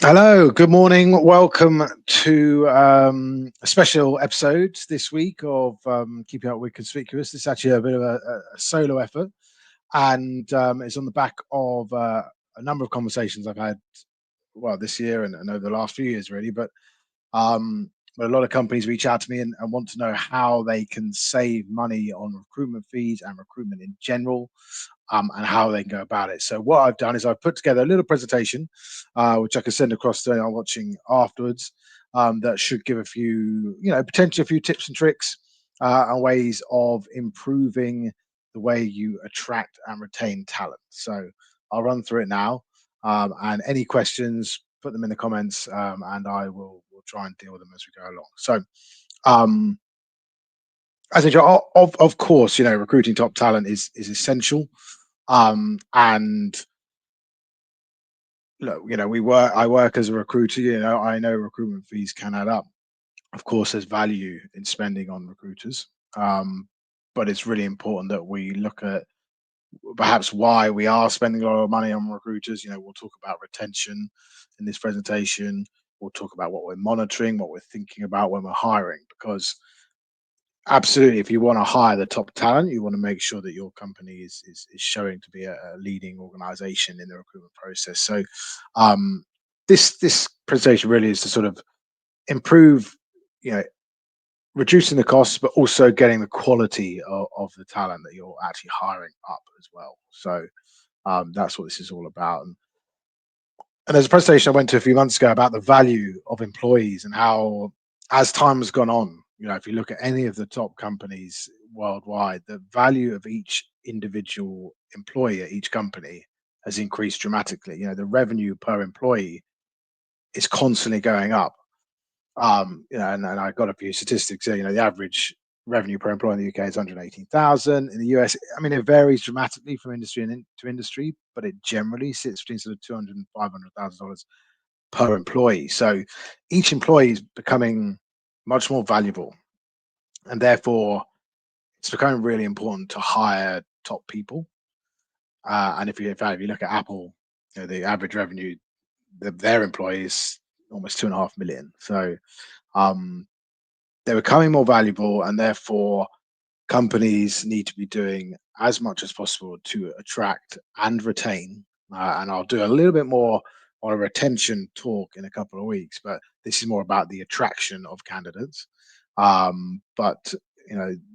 Hello, good morning. Welcome to a special episode this week of Keeping Up With Conspicuous. This is actually a bit of a solo effort, and it's on the back of a number of conversations I've had, well, this year and over the last few years, really. But a lot of companies reach out to me and want to know how they can save money on recruitment fees and recruitment in general, and how they can go about it. So what I've done is I've put together a little presentation, which I can send across to anyone watching afterwards. That should give a few, potentially a few tips and tricks and ways of improving the way you attract and retain talent. So I'll run through it now, and any questions, put them in the comments, and I will try and deal with them as we go along. So. Um, as a job, of course, recruiting top talent is essential. And look, I work as a recruiter. I know recruitment fees can add up. Of course, there's value in spending on recruiters, um, but it's really important that we look at perhaps why we are spending a lot of money on recruiters. We'll talk about retention in this presentation. We'll talk about what we're monitoring, what we're thinking about when we're hiring, because absolutely, if you want to hire the top talent, you want to make sure that your company is showing to be a leading organization in the recruitment process. So, um, this presentation really is to sort of improve, you know, reducing the costs, but also getting the quality of the talent that you're actually hiring up as well. So, that's what this is all about. And there's a presentation I went to a few months ago about the value of employees and how, as time has gone on, if you look at any of the top companies worldwide, the value of each individual employee at each company has increased dramatically. The revenue per employee is constantly going up. And I got a few statistics here. The average revenue per employee in the UK is 118,000. In the US, I mean, it varies dramatically from industry to industry, but it generally sits between sort of 200 and $500,000 per employee. So each employee is becoming much more valuable, and therefore it's becoming really important to hire top people. And in fact, if you look at Apple, the average revenue their employees almost 2.5 million. So um, they're becoming more valuable, and therefore companies need to be doing as much as possible to attract and retain. And I'll do a little bit more on a retention talk in a couple of weeks, but this is more about the attraction of candidates. But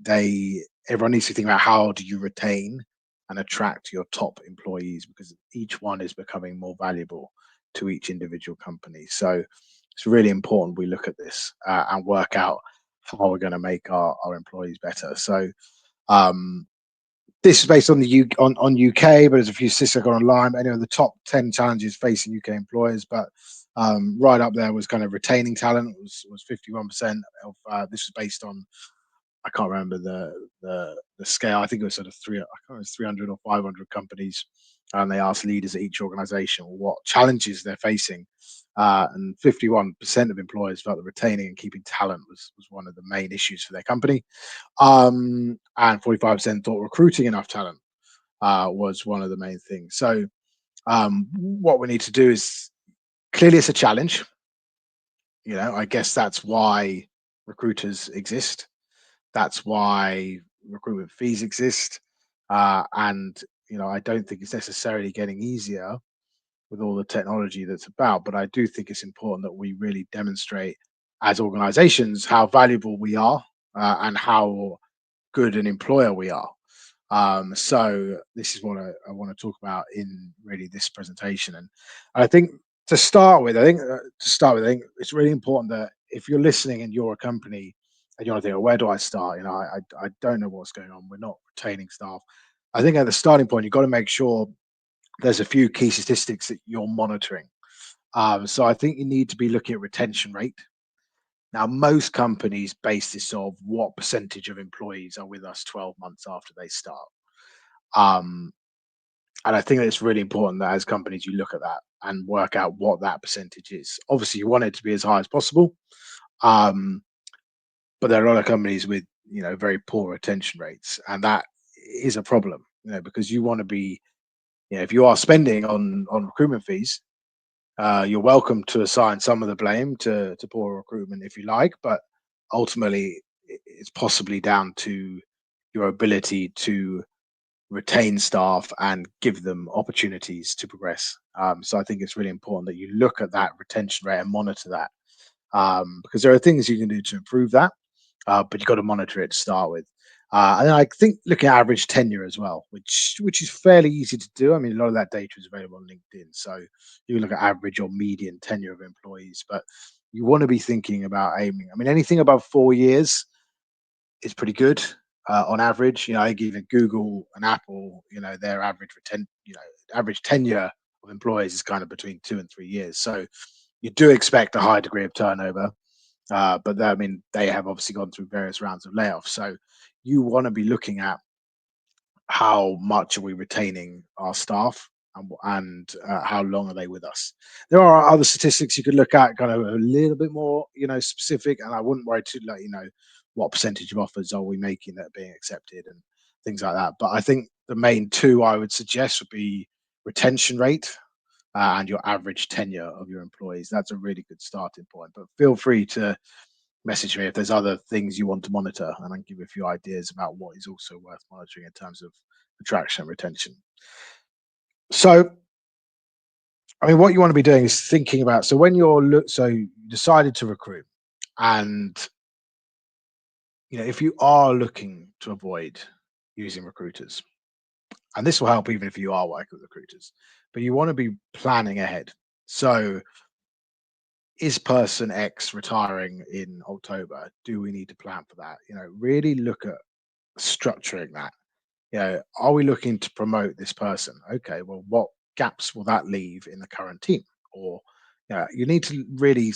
they everyone needs to think about how do you retain and attract your top employees, because each one is becoming more valuable to each individual company. So it's really important we look at this and work out how we're going to make our employees better. So um, this is based on on UK, but there's a few statistics I got online. But anyway, the top 10 challenges facing UK employers, but right up there was kind of retaining talent was 51% of this was based on, I can't remember the scale. I think it was sort of I can't remember, it was 300 or 500 companies, and they asked leaders at each organisation what challenges they're facing, and 51% of employers felt that retaining and keeping talent was one of the main issues for their company, and 45% thought recruiting enough talent was one of the main things. So what we need to do is, clearly it's a challenge. I guess that's why recruiters exist. That's why recruitment fees exist. And I don't think it's necessarily getting easier with all the technology that's about, but I do think it's important that we really demonstrate as organizations how valuable we are, and how good an employer we are. So this is what I want to talk about in really this presentation. And I think I think it's really important that if you're listening and you're a company and you want to think, "Oh, where do I start?" I don't know what's going on. We're not retaining staff. I think at the starting point, you've got to make sure there's a few key statistics that you're monitoring. So I think you need to be looking at retention rate. Now, most companies base this off what percentage of employees are with us 12 months after they start. Um, and I think that it's really important that as companies, you look at that and work out what that percentage is. Obviously, you want it to be as high as possible. Um, but there are a lot of companies with, very poor retention rates. And that is a problem, because you want to be, if you are spending on recruitment fees, You're welcome to assign some of the blame to poor recruitment if you like, but ultimately it's possibly down to your ability to retain staff and give them opportunities to progress. So I think it's really important that you look at that retention rate and monitor that, because there are things you can do to improve that, but you've got to monitor it to start with. And I think looking at average tenure as well, which is fairly easy to do. I mean, a lot of that data is available on LinkedIn, so you can look at average or median tenure of employees. But you want to be thinking about aiming. I mean, anything above 4 years is pretty good on average. I think even Google and Apple, their average tenure of employees is kind of between 2 and 3 years. So you do expect a high degree of turnover, but I mean, they have obviously gone through various rounds of layoffs. So you want to be looking at how much are we retaining our staff, and how long are they with us. There are other statistics you could look at, kind of a little bit more, specific, and I wouldn't worry too, like, what percentage of offers are we making that are being accepted and things like that. But I think the main two I would suggest would be retention rate, and your average tenure of your employees. That's a really good starting point. But feel free to message me if there's other things you want to monitor, and I can give you a few ideas about what is also worth monitoring in terms of attraction and retention. So, I mean, what you want to be doing is thinking about. So, when so you decided to recruit, and if you are looking to avoid using recruiters, and this will help even if you are working with recruiters, but you want to be planning ahead. So, is person X retiring in October? Do we need to plan for that? Really look at structuring that. Are we looking to promote this person? Okay, well, what gaps will that leave in the current team? Or, you need to really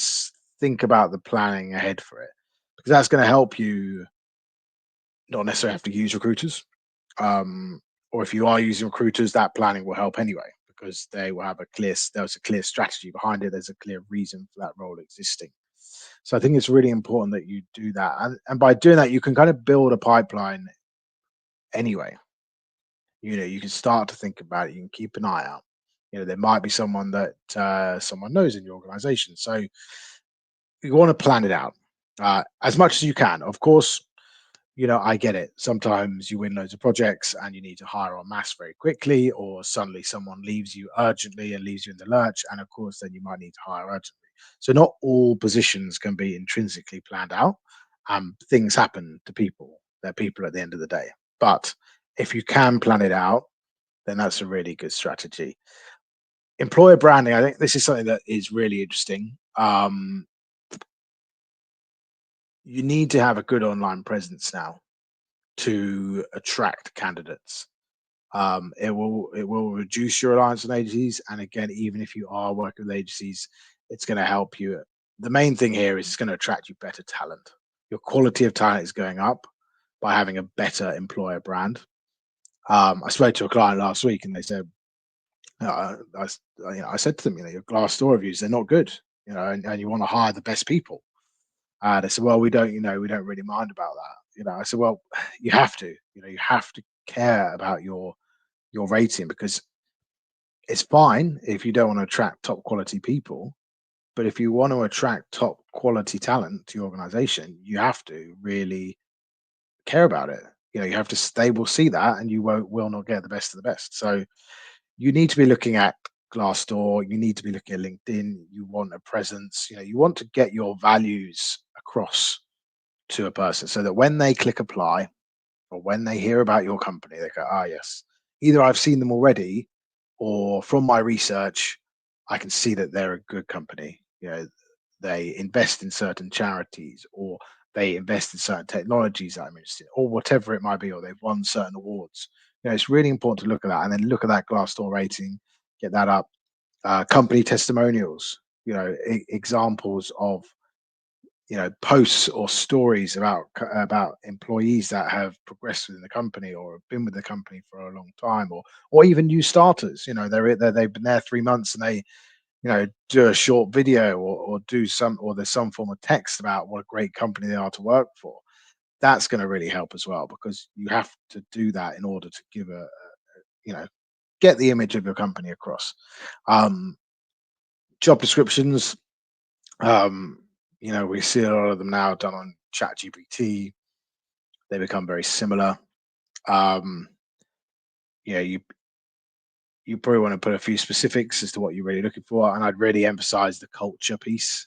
think about the planning ahead for it, because that's going to help you not necessarily have to use recruiters. Um, or if you are using recruiters, that planning will help anyway, because they will have there's a clear strategy behind it. There's a clear reason for that role existing. So I think it's really important that you do that. And by doing that, you can kind of build a pipeline anyway. You can start to think about it. You can keep an eye out. There might be someone that someone knows in your organization. So you want to plan it out as much as you can. Of course, I get it. Sometimes you win loads of projects and you need to hire en masse very quickly, or suddenly someone leaves you urgently and leaves you in the lurch. And of course, then you might need to hire urgently. So not all positions can be intrinsically planned out. Things happen to people. They're people at the end of the day. But if you can plan it out, then that's a really good strategy. Employer branding, I think this is something that is really interesting. You need to have a good online presence now to attract candidates. It will reduce your reliance on agencies, and again, even if you are working with agencies, it's going to help you. The main thing here is it's going to attract you better talent. Your quality of talent is going up by having a better employer brand. I spoke to a client last week, and they said, I said to them, your Glassdoor reviews, they're not good, and you want to hire the best people. They said, well, we don't really mind about that. I said, well, you have to care about your rating, because it's fine if you don't want to attract top quality people, but if you want to attract top quality talent to your organization, you have to really care about it. You have to. They will see that, and you will not get the best of the best. So you need to be looking at Glassdoor. You need to be looking at LinkedIn. You want a presence. You want to get your values across to a person, so that when they click apply, or when they hear about your company, they go, ah, yes, either I've seen them already, or from my research, I can see that they're a good company. They invest in certain charities, or they invest in certain technologies that I'm interested in, or whatever it might be, or they've won certain awards. It's really important to look at that, and then look at that Glassdoor rating, get that up. Company testimonials, examples of posts or stories about employees that have progressed within the company, or have been with the company for a long time, or even new starters. They've been there 3 months, and they do a short video, or there's some form of text about what a great company they are to work for. That's going to really help as well, because you have to do that in order to give you know get the image of your company across. um Job descriptions, um, we see a lot of them now done on Chat GPT. They become very similar. Um, you probably want to put a few specifics as to what you're really looking for, and I'd really emphasize the culture piece.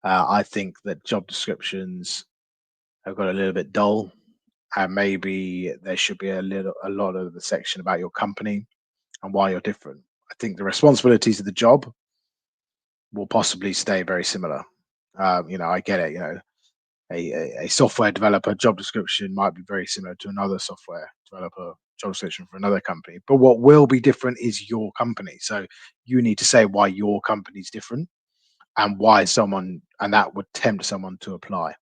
I think that job descriptions have got a little bit dull, and maybe there should be a lot of the section about your company and why you're different. I think the responsibilities of the job will possibly stay very similar. I get it. A software developer job description might be very similar to another software developer job description for another company. But what will be different is your company. So you need to say why your company's different and why someone, and that would tempt someone to apply.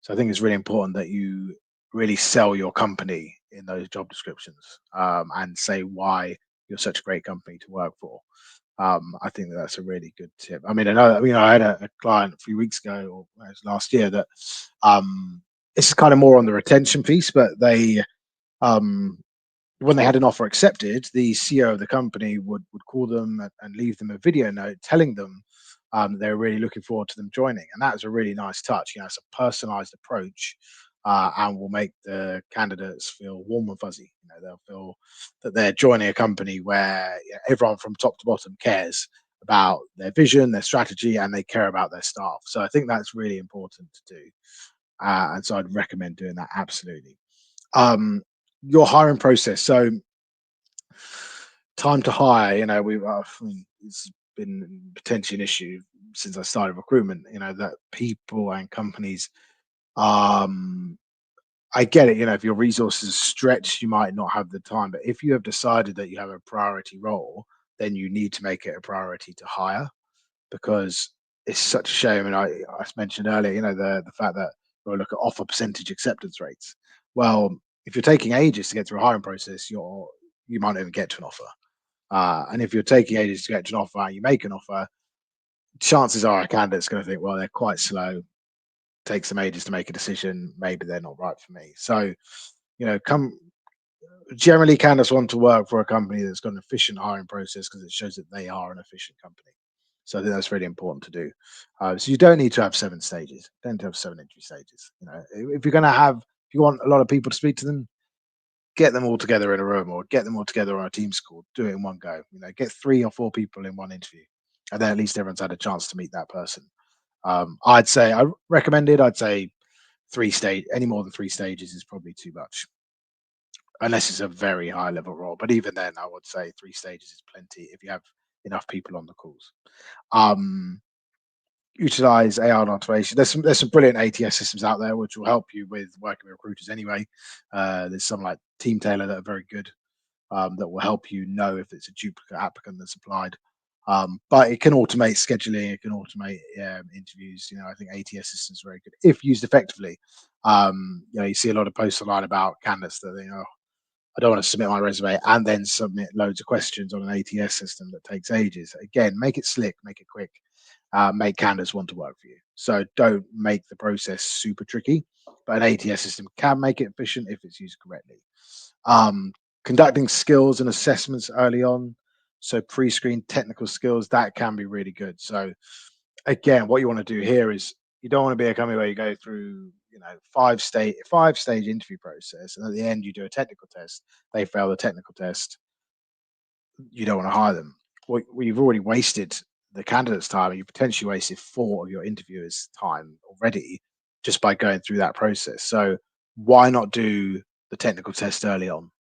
So I think it's really important that you really sell your company in those job descriptions, and say why you're such a great company to work for. I think that's a really good tip. I mean, I had a client a few weeks ago, or it was last year, that this is kind of more on the retention piece, but they um, when they had an offer accepted, the CEO of the company would call them and leave them a video note telling them they were really looking forward to them joining, and that was a really nice touch. It's a personalised approach, and will make the candidates feel warm and fuzzy. They'll feel that they're joining a company where everyone from top to bottom cares about their vision, their strategy, and they care about their staff. So I think that's really important to do, and so I'd recommend doing that absolutely. Um, your hiring process. So time to hire, I mean, it's been potentially an issue since I started recruitment, that people and companies, um, I get it, if your resources are stretched, you might not have the time. But if you have decided that you have a priority role, then you need to make it a priority to hire, because it's such a shame. And I mentioned earlier, the fact that we'll look at offer percentage acceptance rates. Well, if you're taking ages to get through a hiring process, you might not even get to an offer. And if you're taking ages to get to an offer and you make an offer, chances are a candidate's going to think, well, they're quite slow, takes them ages to make a decision. Maybe they're not right for me. So, come generally, candidates want to work for a company that's got an efficient hiring process because it shows that they are an efficient company. So I think that's really important to do. So you don't need to have 7 stages. Don't need to have 7 entry stages. If you're going to have, if you want a lot of people to speak to them, get them all together in a room or get them all together on a team call. Do it in one go. Get 3 or 4 people in one interview, and then at least everyone's had a chance to meet that person. I'd say I recommended. I'd say 3 stage. Any more than 3 stages is probably too much, unless it's a very high level role. But even then, I would say 3 stages is plenty if you have enough people on the calls. Um, Utilize AI and automation. There's some brilliant ATS systems out there which will help you with working with recruiters anyway. There's some like Team Tailor that are very good, that will help you know if it's a duplicate applicant that's applied. But it can automate scheduling, it can automate interviews. I think ATS systems are very good if used effectively. You see a lot of posts online about candidates that I don't want to submit my resume and then submit loads of questions on an ATS system that takes ages. Again, make it slick, make it quick, make candidates want to work for you. So don't make the process super tricky, but an ATS system can make it efficient if it's used correctly. Um, Conducting skills and assessments early on, so pre-screen technical skills, that can be really good. So again, what you want to do here is you don't want to be a company where you go through, 5-stage interview process, and at the end you do a technical test. They fail the technical test. You don't want to hire them. Well, you've already wasted the candidate's time. You potentially wasted 4 of your interviewers' time already just by going through that process. So why not do the technical test early on?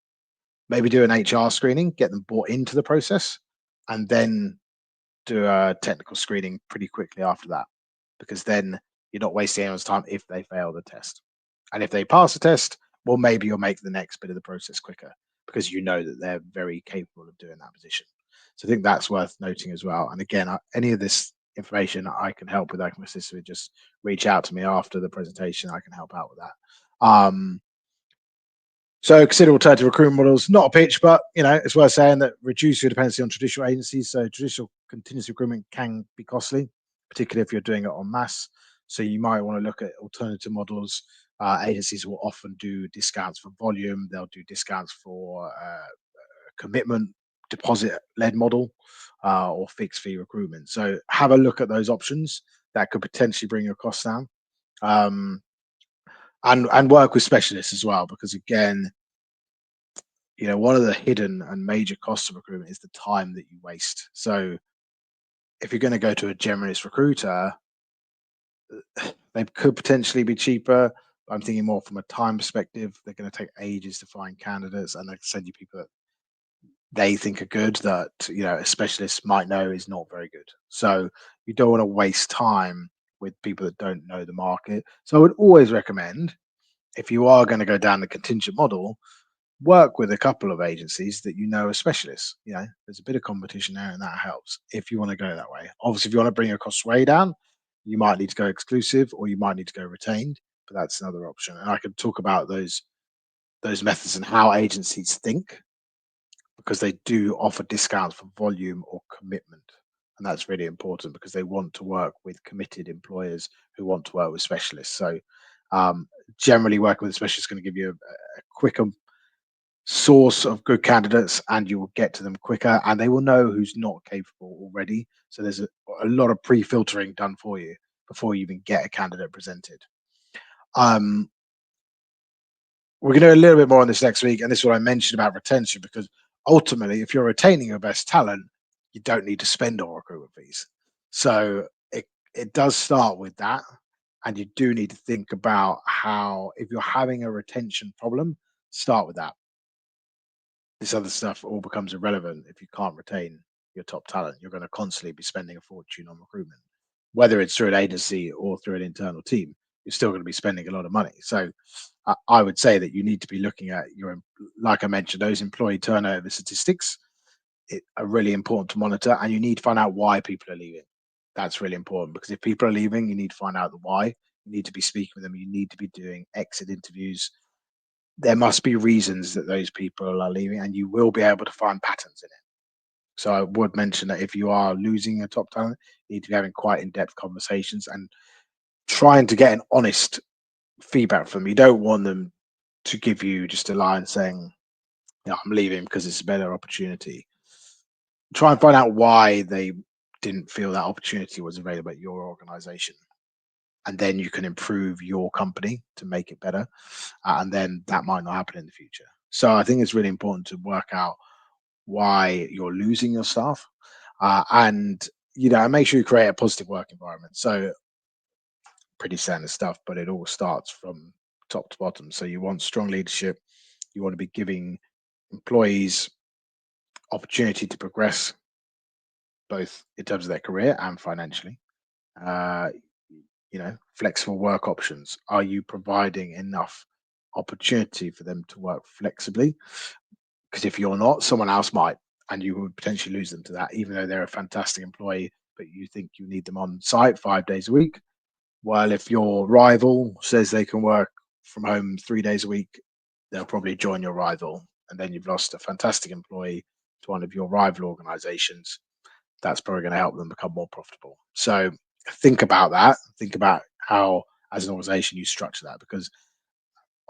Maybe do an HR screening, get them bought into the process, and then do a technical screening pretty quickly after that, because then you're not wasting anyone's time if they fail the test. And if they pass the test, well, maybe you'll make the next bit of the process quicker because you know that they're very capable of doing that position. So I think that's worth noting as well. And again, any of this information I can help with, I can assist with, just reach out to me after the presentation. I can help out with that. So consider alternative recruitment models. Not a pitch, but it's worth saying that reduce your dependency on traditional agencies. So traditional continuous recruitment can be costly, particularly if you're doing it en masse. So you might want to look at alternative models. Agencies will often do discounts for volume. They'll do discounts for commitment deposit led model. or fixed fee recruitment. So have a look at those options that could potentially bring your costs down. Um, and work with specialists as well, because again, one of the hidden and major costs of recruitment is the time that you waste. So if you're going to go to a generalist recruiter, they could potentially be cheaper. I'm thinking more from a time perspective. They're going to take ages to find candidates, and they send you people that they think are good, that a specialist might know is not very good. So you don't want to waste time with people that don't know the market. So I would always recommend, if you are going to go down the contingent model, work with a couple of agencies that are specialists. There's a bit of competition there, and that helps if you want to go that way. Obviously, if you want to bring your costs way down, you might need to go exclusive, or you might need to go retained. But that's another option, and I could talk about those methods and how agencies think, because they do offer discounts for volume or commitment. And that's really important, because they want to work with committed employers who want to work with specialists. So, um, generally, working with a specialist is going to give you a quicker source of good candidates, and you will get to them quicker, and they will know who's not capable already. So there's a lot of pre-filtering done for you before you even get a candidate presented. Um, we're going to do a little bit more on this next week, and this is what I mentioned about retention, because ultimately, if you're retaining your best talent, you don't need to spend on recruitment fees. So it does start with that, and you do need to think about how, if you're having a retention problem, start with that. This other stuff all becomes irrelevant if you can't retain your top talent. You're going to constantly be spending a fortune on recruitment, whether it's through an agency or through an internal team. You're still going to be spending a lot of money. So I would say that you need to be looking at like I mentioned, those employee turnover statistics are really important to monitor, and you need to find out why people are leaving. That's really important, because if people are leaving, you need to find out the why. You need to be speaking with them. You need to be doing exit interviews. There must be reasons that those people are leaving, and you will be able to find patterns in it. So I would mention that if you are losing a top talent, you need to be having quite in-depth conversations and trying to get an honest feedback from them. You don't want them to give you just a line saying, I'm leaving because it's a better opportunity. Try and find out why they didn't feel that opportunity was available at your organization. And then you can improve your company to make it better. And then that might not happen in the future. So I think it's really important to work out why you're losing your staff, and make sure you create a positive work environment. So pretty standard stuff, but it all starts from top to bottom. So you want strong leadership. You want to be giving employees opportunity to progress, both in terms of their career and financially. Uh, Flexible work options. Are you providing enough opportunity for them to work flexibly? Because if you're not, someone else might, and you would potentially lose them to that, even though they're a fantastic employee, but you think you need them on site 5 days a week. While if your rival says they can work from home 3 days a week, they'll probably join your rival. And then you've lost a fantastic employee to one of your rival organizations. That's probably going to help them become more profitable. So think about that. Think about how, as an organization, you structure that, because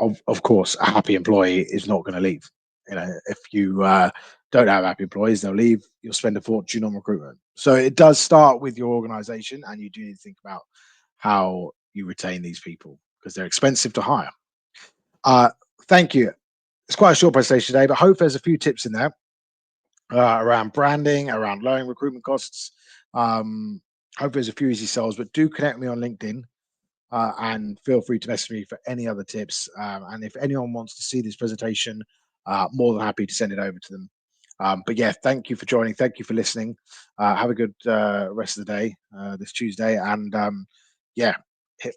of course, a happy employee is not going to leave. If you don't have happy employees, they'll leave. You'll spend a fortune on recruitment. So it does start with your organization, and you do need to think about how you retain these people, because they're expensive to hire. Uh, Thank you. It's quite a short presentation today, but hope there's a few tips in there around branding, around lowering recruitment costs. Um, Hope there's a few easy sells, but do connect me on LinkedIn. And feel free to message me for any other tips. And if anyone wants to see this presentation, more than happy to send it over to them. But yeah, thank you for joining. Thank you for listening. Have a good rest of the day this Tuesday. And yeah,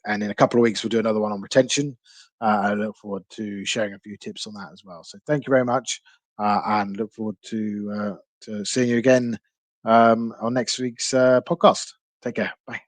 and in a couple of weeks, we'll do another one on retention. I look forward to sharing a few tips on that as well. So thank you very much, and look forward to seeing you again on next week's podcast. Take care. Bye.